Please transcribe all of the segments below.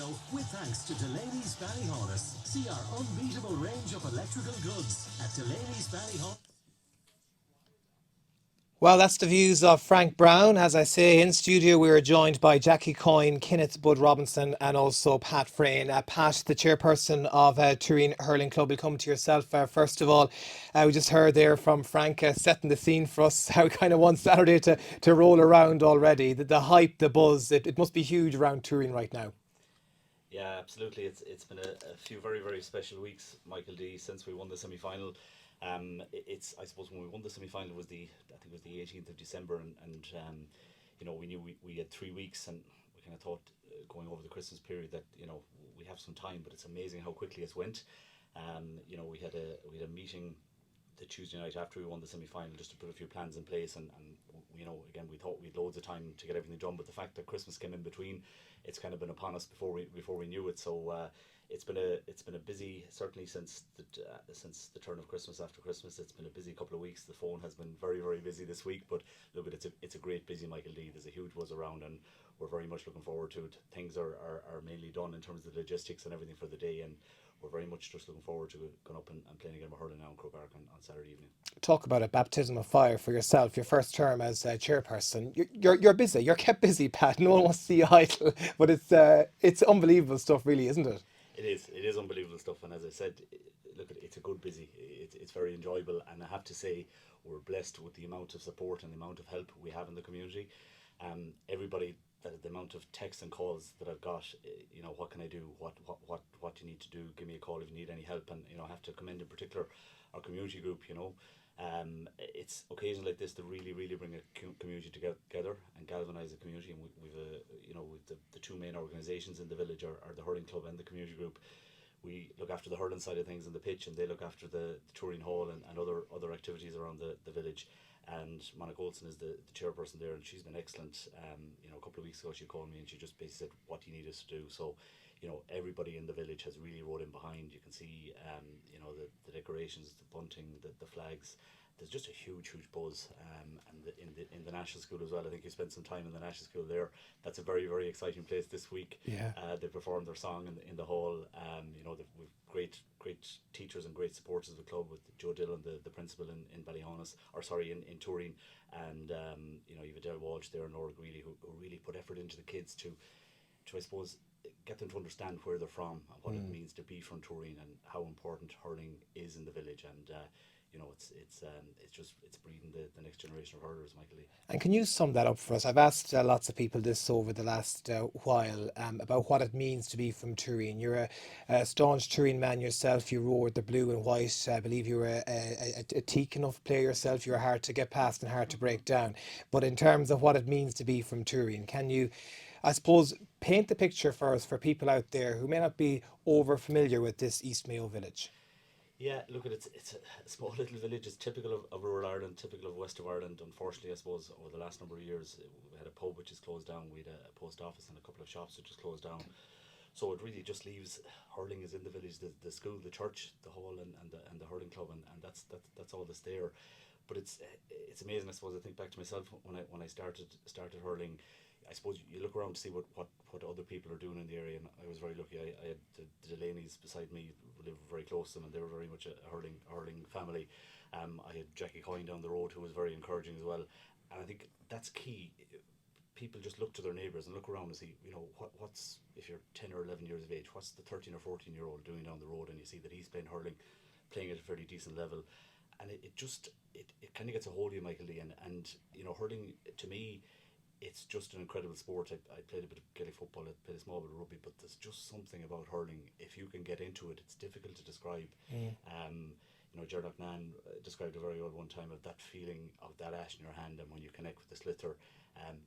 Mayo with thanks to Delaney's Ballyhonus. See our unbeatable range of electrical goods at Delaney's Ballyhonus. Well, that's the views of Frank Brown. As I say, in studio we are joined by Jackie Coyne, Kenneth Bud Robinson and also Pat Frayne. Pat, the chairperson of Turin Hurling Club, will come to yourself first of all. We just heard there from Frank setting the scene for us how we kind of want Saturday to roll around already. The hype, the buzz, it must be huge around Turin right now. Yeah, absolutely. It's been a few very very special weeks, Michael D, since we won the semi final. It's I suppose when we won the semi final was I think it was the 18th of December, and we knew we had 3 weeks, and we kind of thought going over the Christmas period that we have some time, but it's amazing how quickly it's went. We had a meeting the Tuesday night after we won the semi final just to put a few plans in place, and again we thought we had loads of time to get everything done, but the fact that Christmas came in between, it's kind of been upon us before we knew it. So it's been a busy, certainly since the turn of Christmas. After Christmas, it's been a busy couple of weeks. The phone has been very very busy this week, but look, it's a great busy, Michael D. There's a huge buzz around, and we're very much looking forward to it. Things are mainly done in terms of the logistics and everything for the day, and we're very much just looking forward to going up and playing a game of hurling now in Croke on Saturday evening. Talk about a baptism of fire for yourself, your first term as chairperson. You're busy. You're kept busy, Pat. No one wants to see you idle, but it's unbelievable stuff, really, isn't it? It is unbelievable stuff, and as I said, look, it's a good busy. It's very enjoyable, and I have to say we're blessed with the amount of support and the amount of help we have in the community. Everybody, the amount of texts and calls that I've got, what can I do? What do you need to do? Give me a call if you need any help. And I have to commend in particular our community group. It's occasions like this that really really bring a community together and galvanise the community. And with the two main organisations in the village are the hurling club and the community group. We look after the hurling side of things in the pitch, and they look after the Tooreen hall and other activities around the village. And Monica Olsen is the chairperson there, and she's been excellent. A couple of weeks ago she called me and she just basically said, what do you need us to do? So everybody in the village has really rode in behind. You can see the decorations, the bunting, the flags. There's just a huge buzz, and in the national school as well. I think you spent some time in the national school there. That's a very very exciting place this week. Yeah. They performed their song in the hall. We've great teachers and great supporters of the club, with Joe Dillon, the principal in Ballyhonus, or sorry, in Tooreen, and you've Adele Walsh there and Laura Greeley, who really put effort into the kids to I suppose get them to understand where they're from and what it means to be from Tooreen, and how important hurling is in the village. And it's breeding the next generation of hurlers, Michael Lee. And can you sum that up for us? I've asked lots of people this over the last while about what it means to be from Turin. You're a staunch Turin man yourself. You wore the blue and white. I believe you were a teak enough player yourself. You're hard to get past and hard to break down. But in terms of what it means to be from Turin, can you, I suppose, paint the picture for us, for people out there who may not be over familiar with this East Mayo village? Yeah, look at it. It's a small little village. It's typical of rural Ireland, typical of west of Ireland. Unfortunately, I suppose over the last number of years, we had a pub which is closed down. We had a post office and a couple of shops which is closed down. So it really just leaves hurling is in the village, the school, the church, the hall, and the hurling club, and that's all that's there. But it's amazing. I suppose I think back to myself when I started hurling. I suppose you look around to see what other people are doing in the area, and I was very lucky. I had the Delaney's beside me, live very close to them, and they were very much a hurling family. I had Jackie Coyne down the road, who was very encouraging as well, and I think that's key. People just look to their neighbours and look around and see, what's, if you're 10 or 11 years of age, what's the 13 or 14-year-old doing down the road, and you see that he's playing hurling, playing at a fairly decent level, and it kind of gets a hold of you, Michael Lee, and hurling to me, it's just an incredible sport. I played a bit of Gaelic football, I played a small bit of rugby, but there's just something about hurling. If you can get into it, it's difficult to describe. Gerard Nan described it very well one time, of that feeling of that ash in your hand, and when you connect with the sliotar,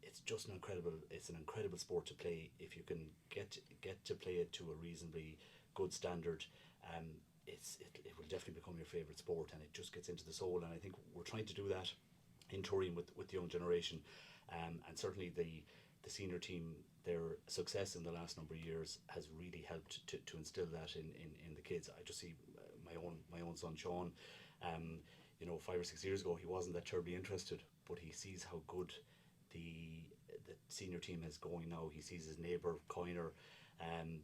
it's just an incredible sport to play. If you can get to play it to a reasonably good standard, it will definitely become your favourite sport, and it just gets into the soul. And I think we're trying to do that in Tooreen with the young generation. And certainly the senior team, their success in the last number of years has really helped to instill that in the kids. I just see my own son Sean. 5 or 6 years ago he wasn't that terribly interested, but he sees how good the senior team is going now. He sees his neighbour Coiner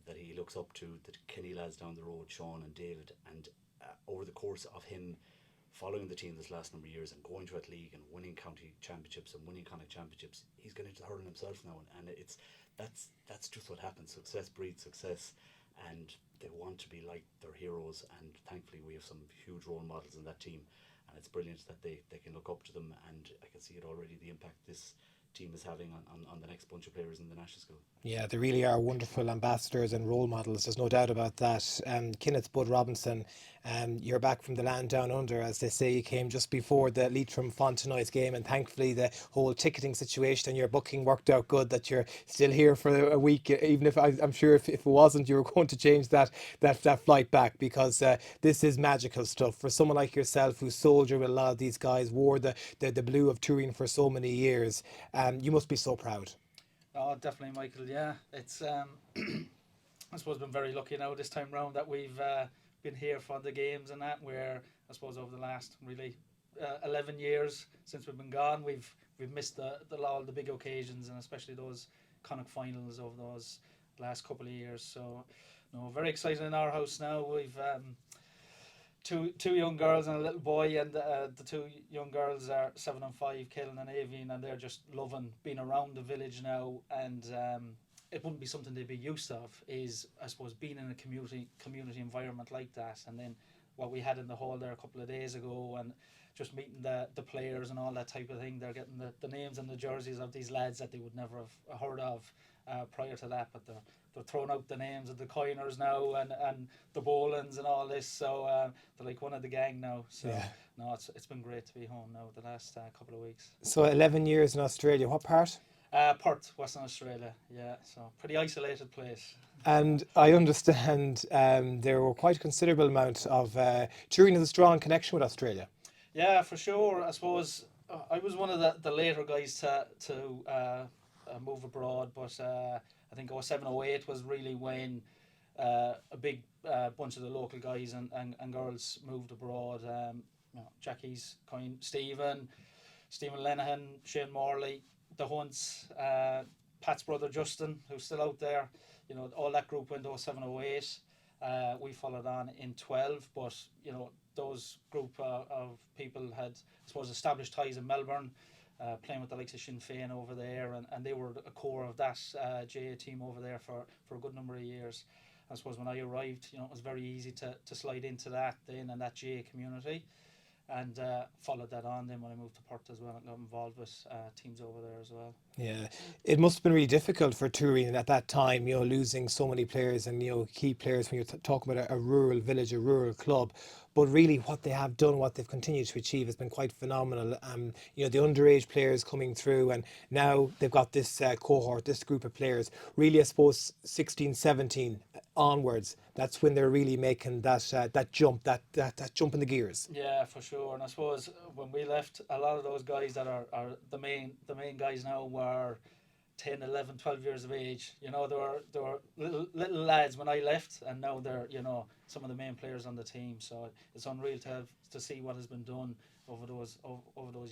that he looks up to, the Kenny lads down the road, Sean and David, and over the course of him following the team this last number of years and going to league and winning county championships and winning county championships, he's getting into the hurling himself now, and that's just what happens. Success breeds success, and they want to be like their heroes, and thankfully we have some huge role models in that team, and it's brilliant that they can look up to them, and I can see it already, the impact this team is having on the next bunch of players in the national school. Yeah, they really are wonderful ambassadors and role models. There's no doubt about that. Kenneth Bud Robinson, you're back from the land down under, as they say. You came just before the Leitrim Fontenoy's game, and thankfully the whole ticketing situation and your booking worked out good, that you're still here for a week. Even if I'm sure if it wasn't, you were going to change that flight back, because this is magical stuff for someone like yourself who soldiered with a lot of these guys, wore the blue of Turin for so many years. You must be so proud. Oh, definitely, Michael. Yeah, it's I suppose been very lucky now this time round that we've been here for the games and that. Where I suppose over the last really 11 years since we've been gone, we've missed all the big occasions, and especially those Connacht finals over those last couple of years. So, no, very excited in our house now. We've two young girls and a little boy, and the two young girls are 7 and 5, Kaylin and Avian, and they're just loving being around the village now. And it wouldn't be something they'd be used of, is I suppose being in a community environment like that. And then what we had in the hall there a couple of days ago, and just meeting the players and all that type of thing. They're getting the names and the jerseys of these lads that they would never have heard of prior to that, but they're throwing out the names of the coiners now, and the Bolans and all this, so they're like one of the gang now. So yeah. No, it's been great to be home now the last couple of weeks. So 11 years in Australia. What part? Perth, Western Australia. Yeah, so pretty isolated place. And I understand there were quite a considerable amount of Turin has a strong connection with Australia. Yeah, for sure. I suppose I was one of the later guys to move abroad, but I think 07, 08 was really when a big bunch of the local guys and girls moved abroad. Jackie's kind, Stephen Lenihan, Shane Morley, the Hunts, Pat's brother Justin, who's still out there. You know, all that group went 07, 08. We followed on in 12, but you know, those group of people had, I suppose, established ties in Melbourne, playing with the likes of Sinn Féin over there, and they were a core of that GA team over there for a good number of years. I suppose when I arrived, you know, it was very easy to slide into that then and that GA community, and followed that on then when I moved to Perth as well and got involved with teams over there as well. Yeah, it must have been really difficult for Turin at that time, you know, losing so many players and, you know, key players when you're talking about a rural village, a rural club. But really what they have done, what they've continued to achieve has been quite phenomenal. You know, the underage players coming through, and now they've got this cohort, this group of players. Really, I suppose 16, 17 onwards, that's when they're really making that jump, that jump in the gears. Yeah, for sure. And I suppose when we left, a lot of those guys that are the main guys now were 10, 11, 12 years of age. You know, they were little lads when I left, and now they're, you know, some of the main players on the team. So it's unreal to see what has been done over those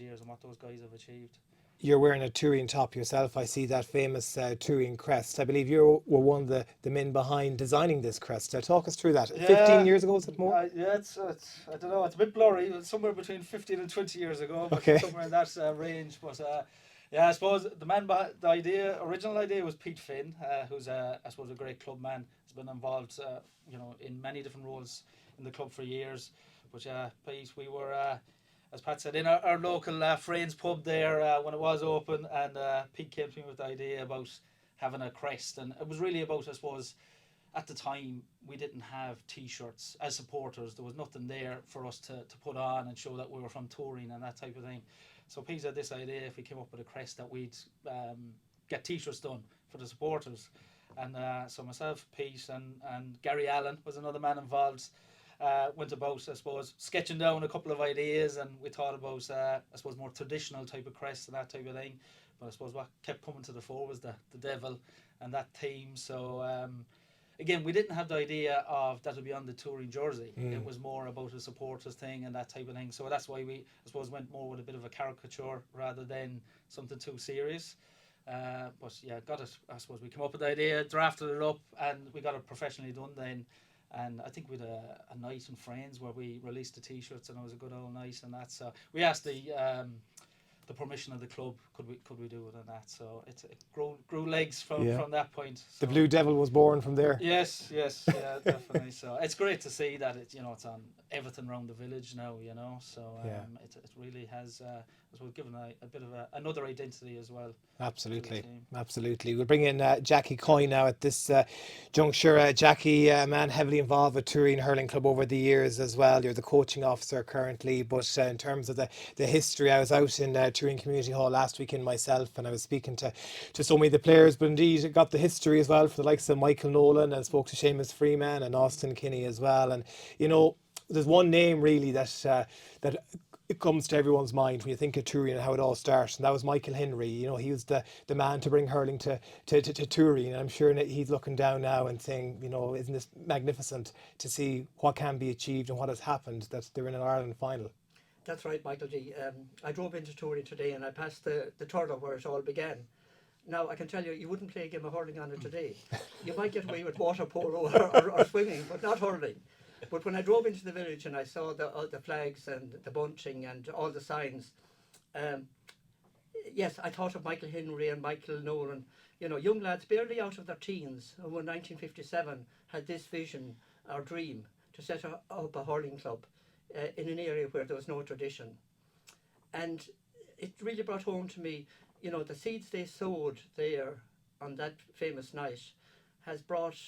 years and what those guys have achieved. You're wearing a Turin top yourself. I see that famous Turin crest. I believe you were one of the men behind designing this crest. Talk us through that. Yeah, 15 years ago, was it more? Yeah, it's I don't know. It's a bit blurry. It's somewhere between 15 and 20 years ago, but okay, somewhere in that range. But yeah, I suppose the man behind the original idea was Pete Finn, who's I suppose a great club man. He's been involved, you know, in many different roles in the club for years. But yeah, Pete, we were, as Pat said, in our local Friends pub there when it was open, and Pete came to me with the idea about having a crest, and it was really about, I suppose, at the time we didn't have T-shirts as supporters. There was nothing there for us to put on and show that we were from Tooreen and that type of thing. So Pete had this idea, if we came up with a crest, that we'd get T-shirts done for the supporters. And so myself, Pete, and Gary Allen was another man involved. Went about, I suppose, sketching down a couple of ideas, and we thought about, I suppose, more traditional type of crest and that type of thing. But I suppose what kept coming to the fore was the devil and that theme. So again, we didn't have the idea of that would be on the Touring jersey. It was more about a supporters thing and that type of thing. So that's why we, I suppose, went more with a bit of a caricature rather than something too serious. But yeah, got it. I suppose we came up with the idea, drafted it up, and we got it professionally done then. And I think we had a night in Friends where we released the T-shirts, and it was a good old night and that. So we asked the permission of the club, could we do it and that. So it grew legs from that point. So. The Blue Devil was born from there. Yes, yeah, definitely. So it's great to see that it's on everything around the village now, So it really has given a bit of another identity as well. Absolutely. We'll bring in Jackie Coyne now at this juncture. Jackie, a man heavily involved with Turin Hurling Club over the years as well. You're the coaching officer currently, but in terms of the history, I was out in Turin Community Hall last weekend myself, and I was speaking to so many of the players, but indeed got the history as well for the likes of Michael Nolan, and spoke to Seamus Freeman and Austin Kinney as well. And there's one name really that it comes to everyone's mind when you think of Turin and how it all starts, and that was Michael Henry. He was the man to bring hurling to Turin, and I'm sure that he's looking down now and saying, isn't this magnificent to see what can be achieved and what has happened, that they're in an Ireland final. That's right, Michael G. I drove into Turin today and I passed the turtle where it all began. Now, I can tell you wouldn't play a game of hurling on it today. You might get away with water polo or swimming, but not hurling. But when I drove into the village and I saw all the flags and the bunching and all the signs, yes, I thought of Michael Henry and Michael Nolan, young lads barely out of their teens who in 1957 had this vision or dream to set up a hurling club in an area where there was no tradition. And it really brought home to me, the seeds they sowed there on that famous night has brought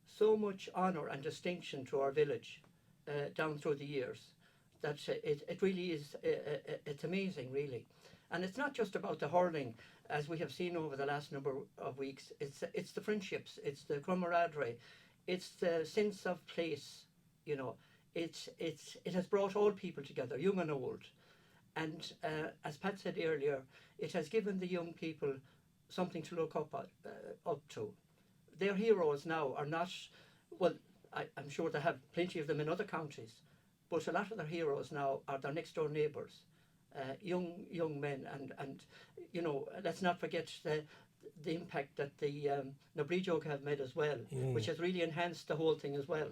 so much honour and distinction to our village down through the years that it really is, it's amazing really. And it's not just about the hurling, as we have seen over the last number of weeks. It's the friendships, it's the camaraderie, it's the sense of place, it has brought all people together, young and old. And as Pat said earlier, it has given the young people something to look up to. Their heroes now are not, well, I'm sure they have plenty of them in other counties, but a lot of their heroes now are their next door neighbours, young men, and let's not forget the impact that the Nabrijog have made as well, which has really enhanced the whole thing as well.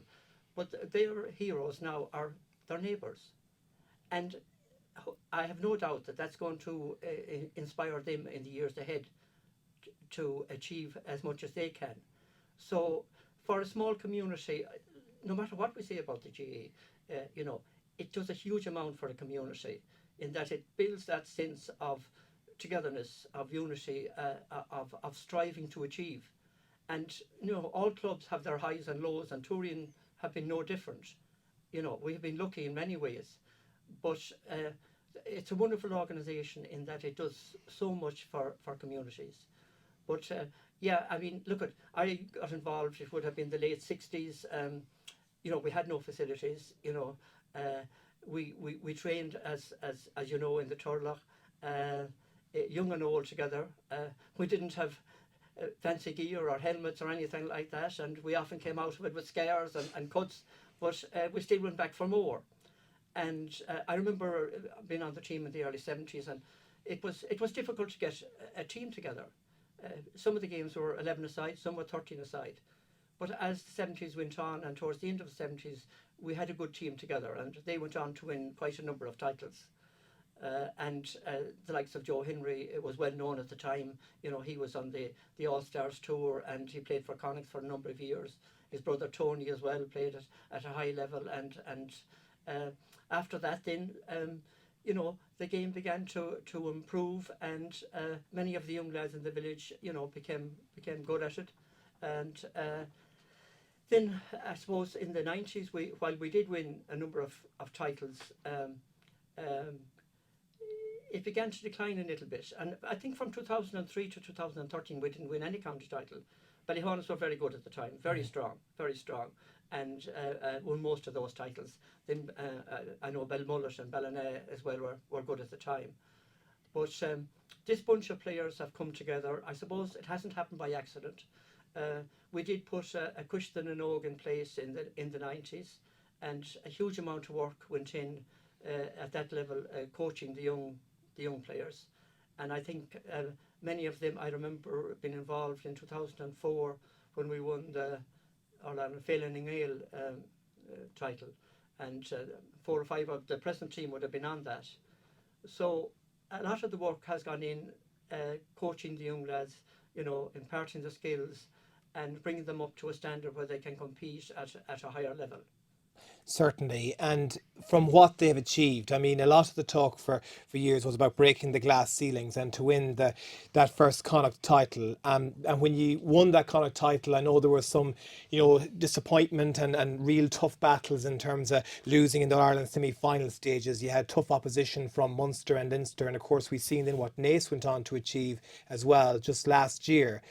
But their heroes now are their neighbours, and I have no doubt that that's going to inspire them in the years ahead to achieve as much as they can. So for a small community, no matter what we say about the GA, it does a huge amount for a community in that it builds that sense of togetherness, of unity, of striving to achieve. And all clubs have their highs and lows, and Tooreen have been no different. We have been lucky in many ways, but it's a wonderful organisation in that it does so much for communities. But look, I got involved, it would have been the late 60s. We had no facilities. We trained as in the Turlough, young and old together. We didn't have fancy gear or helmets or anything like that, and we often came out of it with scars and cuts, but we still went back for more. And I remember being on the team in the early 70s, and it was difficult to get a team together. Some of the games were 11 aside, some were 13 aside. But as the 70s went on, and towards the end of the 70s, we had a good team together, and they went on to win quite a number of titles. The likes of Joe Henry, it was well known at the time. He was on the All-Stars tour, and he played for Connacht for a number of years. His brother Tony as well played at a high level, and after that then the game began to improve, and many of the young lads in the village became good at it. And then I suppose in the 90s, while we did win a number of titles, it began to decline a little bit. And I think from 2003 to 2013 we didn't win any county title. Ballyhonus were very good at the time, very strong, and won most of those titles. Then I know Belmullet and Ballina as well were good at the time. But this bunch of players have come together. I suppose it hasn't happened by accident. We did put a Christian and Og in place in the 90s, and a huge amount of work went in at that level, coaching the young players. And I think many of them, I remember being involved in 2004 when we won the Ireland Failing Ale title, and 4 or 5 of the present team would have been on that. So a lot of the work has gone in coaching the young lads, imparting the skills and bringing them up to a standard where they can compete at a higher level. Certainly, and from what they've achieved, I mean, a lot of the talk for years was about breaking the glass ceilings and to win that first Connacht title. And when you won that Connacht title, I know there was some, disappointment and real tough battles in terms of losing in the Ireland semi-final stages. You had tough opposition from Munster and Leinster, and of course we've seen then what Naas went on to achieve as well just last year.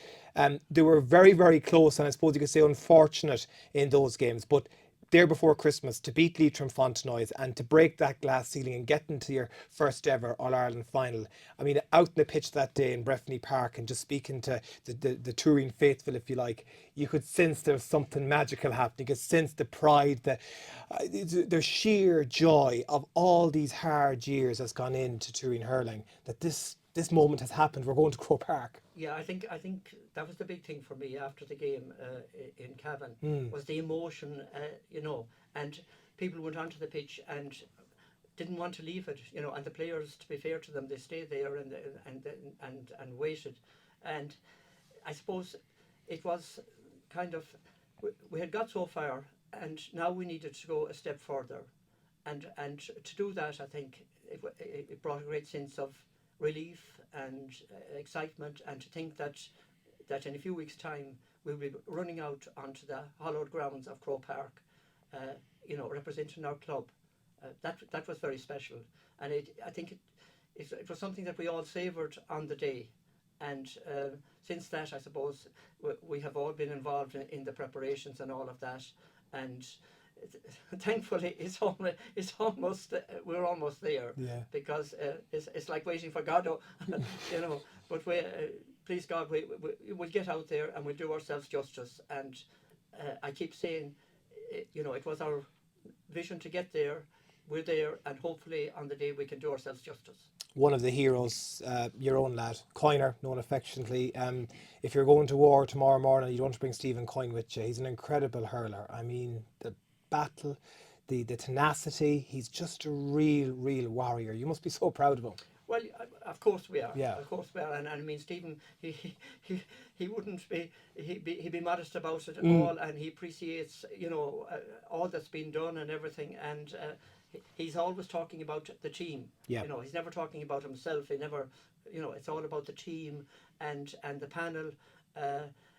They were very, very close, and I suppose you could say unfortunate in those games, but there before Christmas to beat Leitrim Fontenoys and to break that glass ceiling and get into your first ever All-Ireland final. I mean, out in the pitch that day in Breffni Park and just speaking to the Turin faithful, if you like, you could sense there was something magical happening. You could sense the pride, the sheer joy of all these hard years has gone into Turin hurling, that this moment has happened. We're going to Croke Park. Yeah, I think that was the big thing for me after the game in Cavan, was the emotion, and people went onto the pitch and didn't want to leave it, and the players, to be fair to them, they stayed there and waited. And I suppose it was kind of, we had got so far and now we needed to go a step further. And to do that, I think it brought a great sense of relief and excitement, and to think that in a few weeks' time we'll be running out onto the hallowed grounds of Croke Park, representing our club. That was very special, and I think it was something that we all savoured on the day, and since that, I suppose we have all been involved in the preparations and all of that, and thankfully it's almost we're almost there. Yeah. Because it's like waiting for Godot, but we please God we'll get out there and we'll do ourselves justice. And I keep saying, it was our vision to get there. We're there, and hopefully on the day we can do ourselves justice. One of the heroes, your own lad, Coyner, known affectionately. If you're going to war tomorrow morning, you don't want to bring Stephen Coyne with you. He's an incredible hurler. I mean, the battle, the tenacity, he's just a real warrior. You must be so proud of him. Well, of course we are. Yeah. Of course we are. And I mean, Stephen, he wouldn't be, he'd be modest about it at all, and he appreciates, all that's been done and everything, and he's always talking about the team. Yeah. He's never talking about himself. He never, it's all about the team and the panel,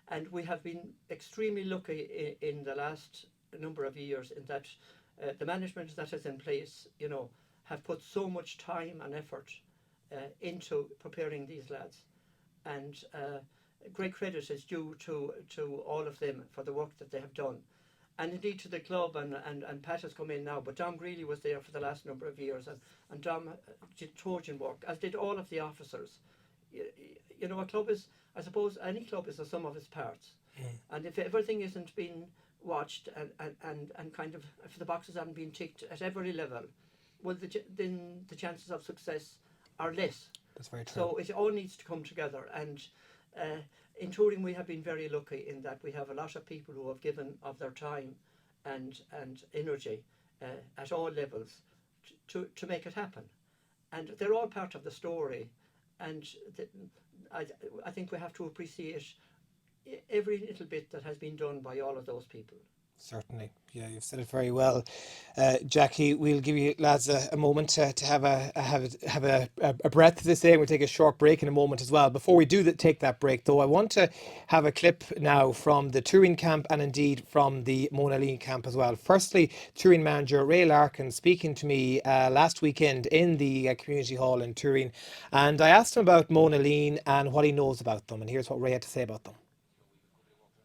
and we have been extremely lucky in the last number of years in that the management that is in place, have put so much time and effort into preparing these lads, and great credit is due to all of them for the work that they have done, and indeed to the club, and Pat has come in now, but Dom Greeley was there for the last number of years, and Dom did Trojan work, as did all of the officers. A club is, I suppose, any club is a sum of its parts, and if everything isn't being watched and kind of, if the boxes haven't been ticked at every level, well, then the chances of success are less. That's very true. So it all needs to come together, and in Turin we have been very lucky in that we have a lot of people who have given of their time and energy at all levels to make it happen, and they're all part of the story, and I think we have to appreciate every little bit that has been done by all of those people. Certainly, yeah, you've said it very well, Jackie. We'll give you lads a moment to have a breath, as they say, and we'll take a short break in a moment as well. Before we do take that break, though, I want to have a clip now from the Turin camp and indeed from the Mona Leen camp as well. Firstly, Turin manager Ray Larkin speaking to me last weekend in the community hall in Turin, and I asked him about Mona Leen and what he knows about them, and here's what Ray had to say about them.